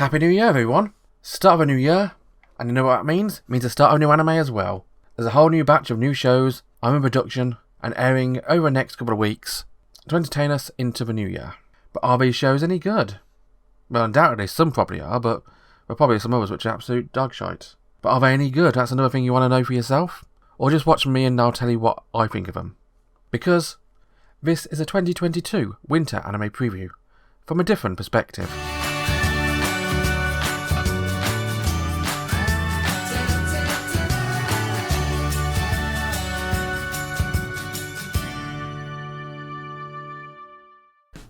Happy New Year, everyone! Start of a new year, and you know what that means? It means the start of a new anime as well. There's a whole new batch of new shows, I'm in production, and airing over the next couple of weeks to entertain us into the new year. But are these shows any good? Well, undoubtedly some probably are, but there are probably some others which are absolute dog shite. But are they any good? That's another thing you want to know for yourself? Or just watch me and I'll tell you what I think of them. Because this is a 2022 winter anime preview from a different perspective.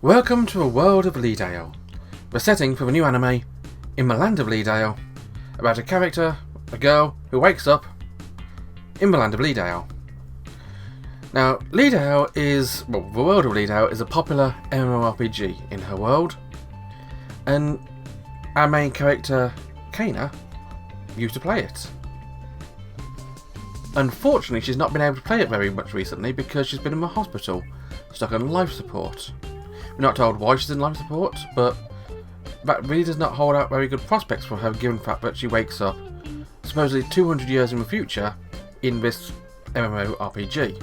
Welcome to a world of Leadale, the setting for the new anime in the Land of Leadale, about a character, a girl, who wakes up in the Land of Leadale. Now, Leadale is, well, the world of Leadale is a popular MMORPG in her world, and our main character, Kana, used to play it. Unfortunately, she's not been able to play it very much recently because she's been in the hospital, stuck on life support. We're not told why she's in life support, but that really does not hold out very good prospects for her given the fact that she wakes up supposedly 200 years in the future in this MMORPG,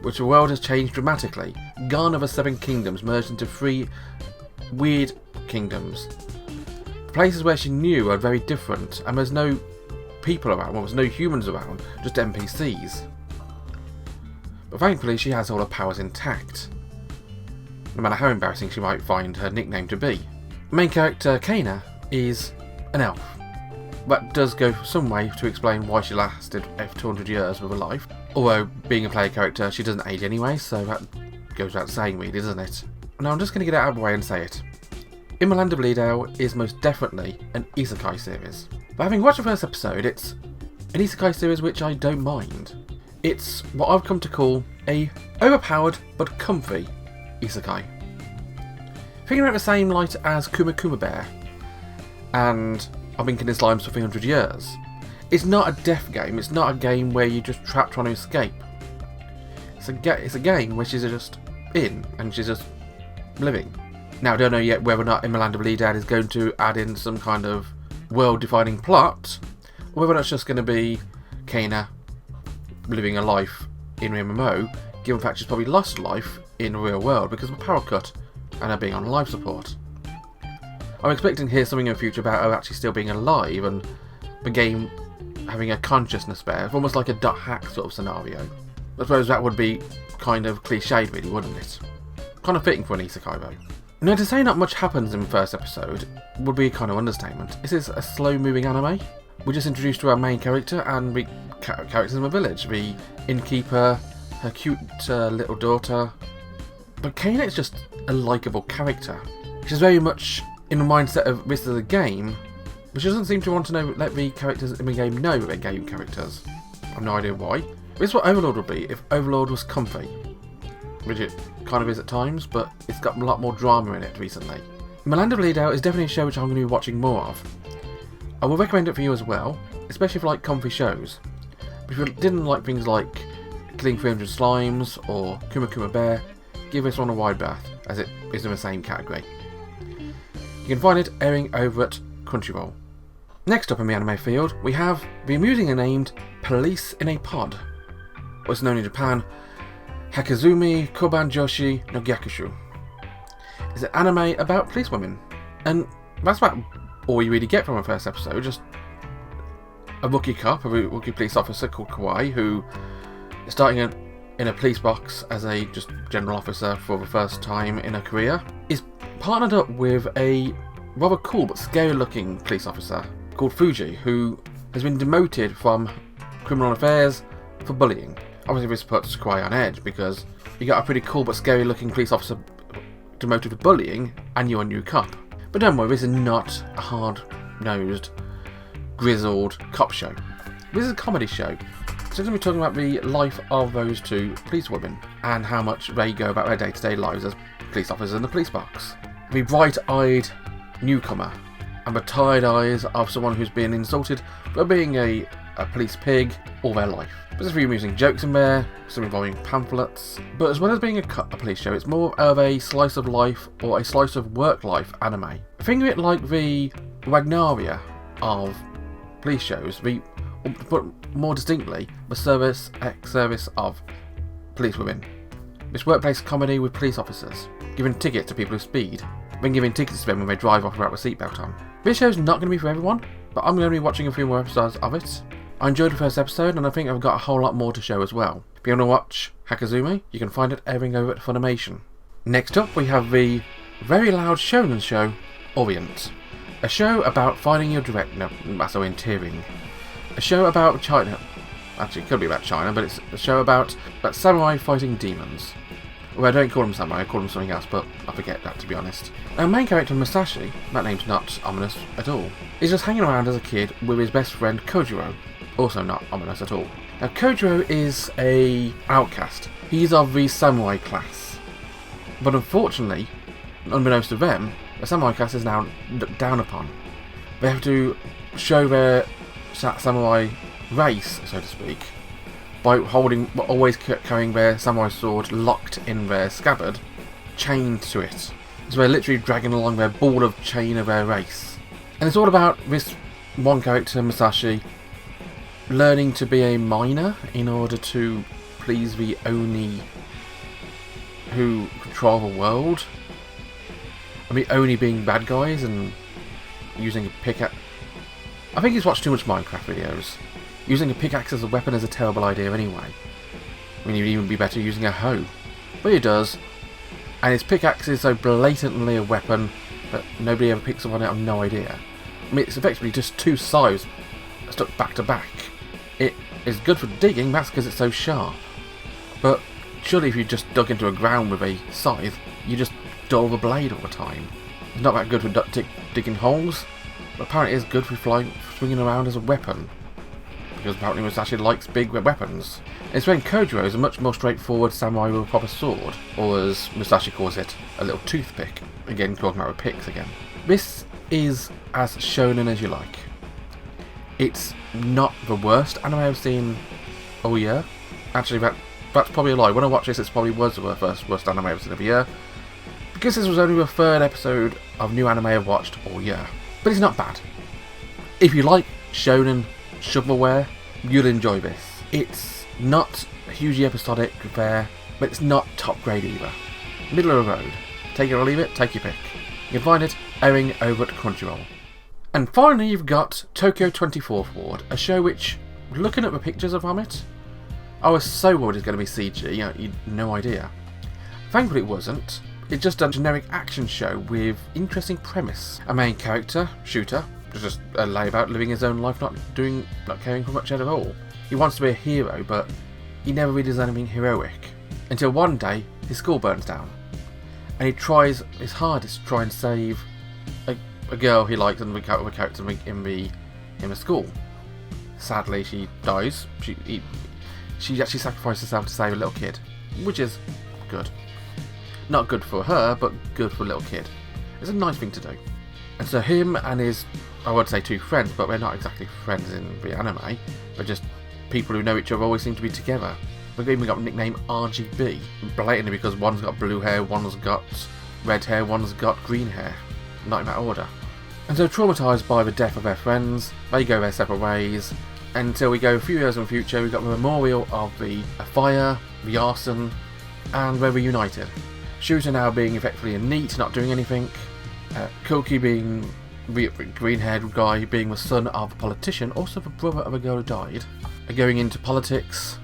which the world has changed dramatically. Gone are the 7 kingdoms merged into 3 weird kingdoms. The places where she knew are very different, and there's no people around, well, there's no humans around, just NPCs. But thankfully she has all her powers intact, no matter how embarrassing she might find her nickname to be. The main character, Kana, is an elf. That does go some way to explain why she lasted 200 years with her life. Although, being a player character, she doesn't age anyway, so that goes without saying really, doesn't it? Now I'm just going to get it out of the way and say it. In the Land of Leadale is most definitely an isekai series. But having watched the first episode, it's an isekai series which I don't mind. It's what I've come to call a overpowered but comfy isekai. Thinking about the same light as Kuma Kuma Bear and I've been killing slimes for 300 years. It's not a death game, it's not a game where you're just trapped trying to escape. It's a game where she's just in and she's just living. Now I don't know yet whether or not in the Land of Leadale is going to add in some kind of world-defining plot, or whether that's just going to be Kana living a life in MMO, given the fact she's probably lost life in the real world because of a power cut and her being on life support. I'm expecting to hear something in the future about her actually still being alive and the game having a consciousness there, almost like a dot hack sort of scenario. I suppose that would be kind of cliched really, wouldn't it? Kind of fitting for an isekai though. Now to say not much happens in the first episode would be a kind of understatement. This is a slow moving anime. We're just introduced to our main character and the characters in the village. The innkeeper, her cute little daughter. But Kana is just a likeable character. She's very much in the mindset of this is a game, but she doesn't seem to want to let the characters in the game know that they're game characters. I've no idea why. This is what Overlord would be if Overlord was comfy, which it kind of is at times, but it's got a lot more drama in it recently. The Land of Leadale is definitely a show which I'm going to be watching more of. I will recommend it for you as well, especially if you like comfy shows. But if you didn't like things like Killing 300 Slimes or Kuma Kuma Bear, give this one a wide berth, as it is in the same category. You can find it airing over at Crunchyroll. Next up in the anime field, we have the amusingly named Police in a Pod, or it's known in Japan, Hakizumi Koban Joshi no Gyakushu. It's an anime about policewomen, and that's about all you really get from the first episode, just a rookie cop, a rookie police officer called Kawai, who is starting in a police box as a just general officer for the first time in her career, is partnered up with a rather cool but scary looking police officer called Fuji, who has been demoted from criminal affairs for bullying. Obviously this puts Kawai on edge because you got a pretty cool but scary looking police officer demoted for bullying and you're a new cop. But don't worry, this is not a hard-nosed, grizzled cop show. This is a comedy show. So we're going to be talking about the life of those 2 policewomen and how much they go about their day-to-day lives as police officers in the police box. The bright-eyed newcomer and the tired eyes of someone who's been insulted for being a police pig all their life. There's a few amusing jokes in there, some involving pamphlets, but as well as being a police show, it's more of a slice of life or a slice of work life anime. Think of it like the Wagnaria of police shows, but more distinctly, the service of police women. This workplace comedy with police officers, giving tickets to people who speed, then giving tickets to them when they drive off without the seatbelt on. This show's not going to be for everyone, but I'm going to be watching a few more episodes of it. I enjoyed the first episode, and I think I've got a whole lot more to show as well. If you want to watch Hakazumi, you can find it airing over at Funimation. Next up, we have the very loud shonen show, ORIENT. A show about finding your direct... No, that's orienteering. A show about China. Actually, it could be about China, but it's a show about samurai fighting demons. Well, I don't call them samurai, I call them something else, but I forget that, to be honest. Our main character, Musashi, that name's not ominous at all, is just hanging around as a kid with his best friend, Kojiro. Also not ominous at all. Now, Kojiro is an outcast. He's of the samurai class. But unfortunately, unbeknownst to them, the samurai class is now looked down upon. They have to show their samurai race, so to speak, by always carrying their samurai sword locked in their scabbard, chained to it. So they're literally dragging along their ball of chain of their race. And it's all about this one character, Musashi, learning to be a miner in order to please the Oni who control the world. And the Oni being bad guys and using a pickaxe. I think he's watched too much Minecraft videos. Using a pickaxe as a weapon is a terrible idea anyway. I mean, you'd even be better using a hoe. But he does. And his pickaxe is so blatantly a weapon that nobody ever picks up on it. I've no idea. I mean, it's effectively just two scythes stuck back to back. It is good for digging, that's because it's so sharp. But surely if you just dug into a ground with a scythe, you just dull the blade all the time. It's not that good for digging holes, but apparently it's good for swinging around as a weapon. Because apparently Musashi likes big weapons. It's when Kojiro is a much more straightforward samurai with a proper sword, or as Musashi calls it, a little toothpick. Again, talking about picks again. This is as shonen as you like. It's not the worst anime I've seen all year. Actually, that's probably a lie. When I watched this, it probably was the worst anime I've seen of the year. Because this was only the third episode of new anime I've watched all year. But it's not bad. If you like shonen shovelware, you'll enjoy this. It's not hugely episodic there, but it's not top grade either. Middle of the road. Take it or leave it, take your pick. You can find it airing over at Crunchyroll. And finally you've got Tokyo 24th Ward, a show which, looking at the pictures from it, I was so worried it's going to be CG, you had no idea. Thankfully it wasn't. It's just a generic action show with interesting premise. A main character, Shooter, just a layabout living his own life, not caring for much at all. He wants to be a hero, but he never really does anything heroic. Until one day, his school burns down. And he tries his hardest to try and save a girl he likes and the character in the school. Sadly, she dies. She actually sacrificed herself to save a little kid, which is good. Not good for her, but good for a little kid. It's a nice thing to do. And so him and his, I would say two friends, but they're not exactly friends in the anime. They're just people who know each other, always seem to be together. They've even got the nickname RGB, blatantly because one's got blue hair, one's got red hair, one's got green hair. Not in that order. And so traumatised by the death of their friends, they go their separate ways, until we go a few years in the future. We've got the memorial of the fire, the arson, and they're reunited. Shooter now being effectively a NEET, not doing anything. Koki being the green-haired guy, being the son of a politician, also the brother of a girl who died, going into politics.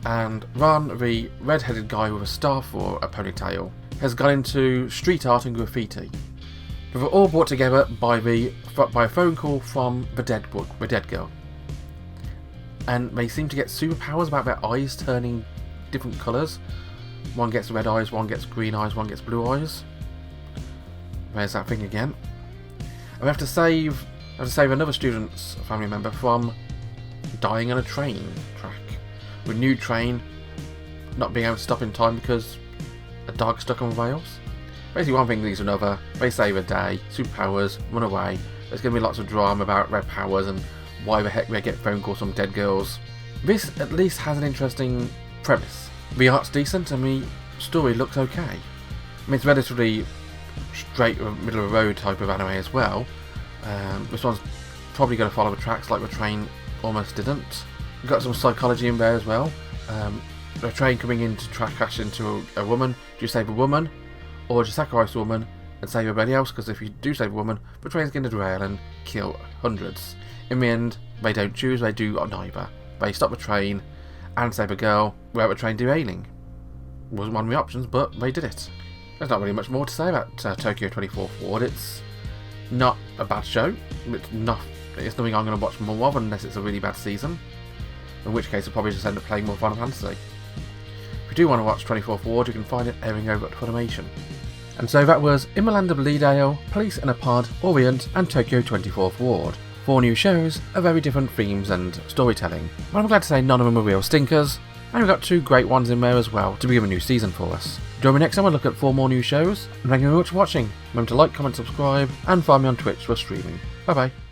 And Ron, the red-headed guy with a staff or a ponytail, has gone into street art and graffiti. But they're all brought together by a phone call from the dead girl. And they seem to get superpowers about their eyes turning different colours. One gets red eyes, one gets green eyes, one gets blue eyes. There's that thing again. And we have to save another student's family member from dying on a train track. With a new train not being able to stop in time because a dog stuck on rails. Basically one thing leads to another. They save a day, superpowers, run away. There's going to be lots of drama about red powers and why the heck they get phone calls from dead girls. This at least has an interesting premise. The art's decent and the story looks okay. I mean, it's relatively straight middle of the road type of anime as well. This one's probably going to follow the tracks like the train almost didn't. We've got some psychology in there as well. A train coming in to crash into a woman. Do you save a woman, or do you sacrifice a woman and save everybody else? Because if you do save a woman, the train's going to derail and kill hundreds. In the end, they don't choose, they do neither. They stop the train and save a girl without the train derailing. Wasn't one of the options, but they did it. There's not really much more to say about Tokyo 24th Ward. It's not a bad show. It's nothing I'm going to watch more of unless it's a really bad season. In which case I'll probably just end up playing more Final Fantasy. If you do want to watch 24th Ward, you can find it airing over at Funimation. And so that was In the Land of Leadale, Police in a Pod, Orient and Tokyo 24th Ward. 4 new shows of very different themes and storytelling. But I'm glad to say none of them are real stinkers, and we've got 2 great ones in there as well to begin a new season for us. Join me next time I look at 4 more new shows, and thank you very much for watching. Remember to like, comment, subscribe, and find me on Twitch for streaming. Bye bye.